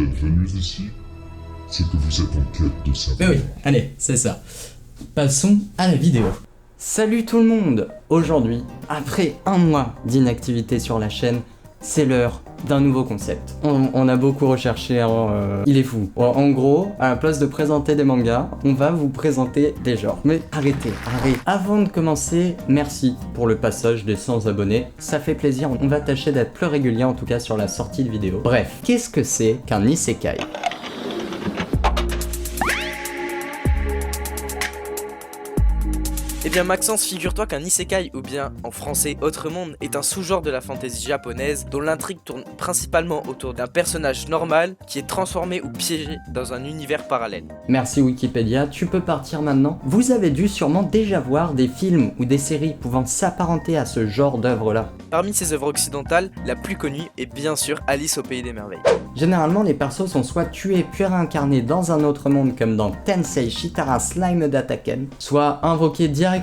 vous êtes venus ici, c'est que vous êtes en quête de savoir. Mais oui, allez, c'est ça. Passons à la vidéo. Salut tout le monde. Aujourd'hui, après un mois d'inactivité sur la chaîne, c'est l'heure d'un nouveau concept. On a beaucoup recherché, il est fou. En gros, à la place de présenter des mangas, on va vous présenter des genres. Mais arrêtez. Avant de commencer, merci pour le passage des 100 abonnés. Ça fait plaisir, on va tâcher d'être plus régulier en tout cas sur la sortie de vidéos. Bref, qu'est-ce que c'est qu'un isekai ? Eh bien Maxence, figure-toi qu'un isekai, ou bien en français Autre Monde, est un sous-genre de la fantasy japonaise dont l'intrigue tourne principalement autour d'un personnage normal qui est transformé ou piégé dans un univers parallèle. Merci Wikipédia, tu peux partir maintenant. Vous avez dû sûrement déjà voir des films ou des séries pouvant s'apparenter à ce genre d'œuvre-là. Parmi ces œuvres occidentales, la plus connue est bien sûr Alice au Pays des Merveilles. Généralement, les persos sont soit tués puis réincarnés dans un autre monde comme dans Tensei Shitara Slime d'Attacken, soit invoqués directement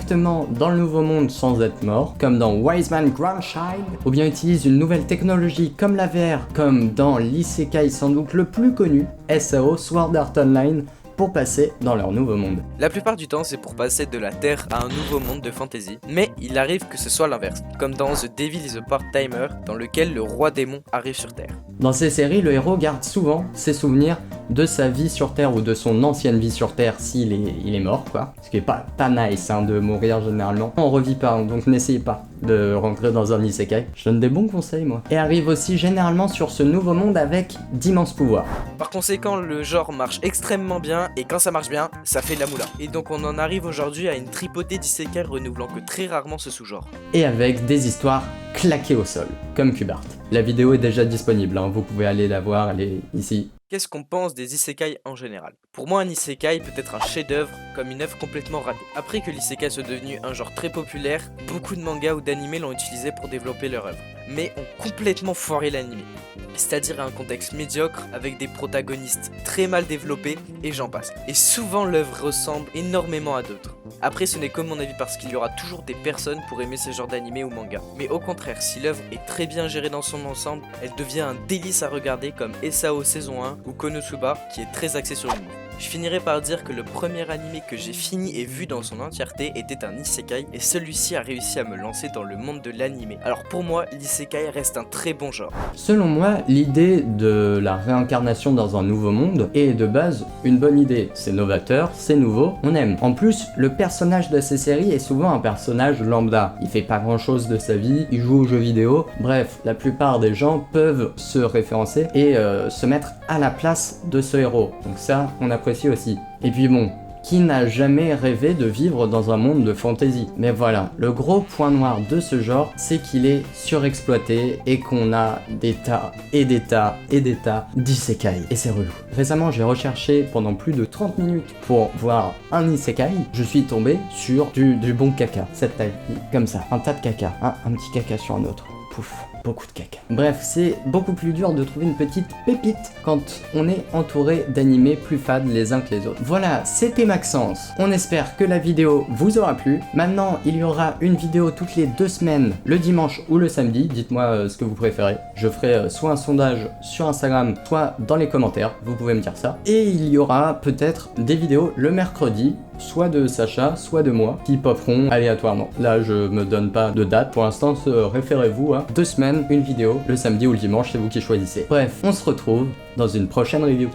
dans le nouveau monde sans être morts, comme dans Wiseman Grandchild, ou bien utilisent une nouvelle technologie comme la VR, comme dans l'isekai sans doute le plus connu, SAO Sword Art Online, pour passer dans leur nouveau monde. La plupart du temps, c'est pour passer de la Terre à un nouveau monde de fantasy, mais il arrive que ce soit l'inverse, comme dans The Devil is a Part-Timer, dans lequel le roi démon arrive sur Terre. Dans ces séries, le héros garde souvent ses souvenirs de sa vie sur Terre ou de son ancienne vie sur Terre s'il est mort, quoi. Ce qui est pas nice hein, de mourir généralement. On revit pas, hein, donc n'essayez pas de rentrer dans un isekai. Je donne des bons conseils moi. Et arrive aussi généralement sur ce nouveau monde avec d'immenses pouvoirs. Par conséquent, le genre marche extrêmement bien, et quand ça marche bien, ça fait de la moula. Et donc on en arrive aujourd'hui à une tripotée d'isekai renouvelant que très rarement ce sous-genre. Et avec des histoires claquées au sol, comme Cubart. La vidéo est déjà disponible, hein, vous pouvez aller la voir, elle est ici. Qu'est-ce qu'on pense des isekai en général? Pour moi, un isekai peut être un chef-d'œuvre comme une œuvre complètement ratée. Après que l'isekai soit devenu un genre très populaire, beaucoup de mangas ou d'animés l'ont utilisé pour développer leur œuvre, mais ont complètement foiré l'animé. C'est-à-dire un contexte médiocre avec des protagonistes très mal développés et j'en passe. Et souvent l'œuvre ressemble énormément à d'autres. Après ce n'est que mon avis parce qu'il y aura toujours des personnes pour aimer ce genre d'animé ou manga. Mais au contraire, si l'œuvre est très bien gérée dans son ensemble, elle devient un délice à regarder comme SAO saison 1 ou Konosuba qui est très axé sur l'humour. Je finirai par dire que le premier animé que j'ai fini et vu dans son entièreté était un isekai et celui-ci a réussi à me lancer dans le monde de l'animé. Alors pour moi, l'isekai reste un très bon genre. Selon moi, l'idée de la réincarnation dans un nouveau monde est de base une bonne idée. C'est novateur, c'est nouveau, on aime. En plus, le personnage de ces séries est souvent un personnage lambda. Il fait pas grand chose de sa vie, il joue aux jeux vidéo. Bref, la plupart des gens peuvent se référencer et se mettre à la place de ce héros. Donc ça, on apprécie aussi. Et puis bon, qui n'a jamais rêvé de vivre dans un monde de fantasy? Mais voilà, le gros point noir de ce genre, c'est qu'il est surexploité et qu'on a des tas et des tas et des tas d'isekai. Et c'est relou. Récemment, j'ai recherché pendant plus de 30 minutes pour voir un isekai. Je suis tombé sur du bon caca. Cette taille, comme ça, un tas de caca. Un petit caca sur un autre. Pouf. Beaucoup de caca. Bref, c'est beaucoup plus dur de trouver une petite pépite quand on est entouré d'animés plus fades les uns que les autres. Voilà, c'était Maxence. On espère que la vidéo vous aura plu. Maintenant, il y aura une vidéo toutes les 2 semaines, le dimanche ou le samedi. Dites-moi ce que vous préférez. Je ferai soit un sondage sur Instagram, soit dans les commentaires. Vous pouvez me dire ça. Et il y aura peut-être des vidéos le mercredi, soit de Sacha, soit de moi, qui popperont aléatoirement. Là, je me donne pas de date. Pour l'instant, référez-vous à 2 semaines, une vidéo, le samedi ou le dimanche, c'est vous qui choisissez. Bref, on se retrouve dans une prochaine review.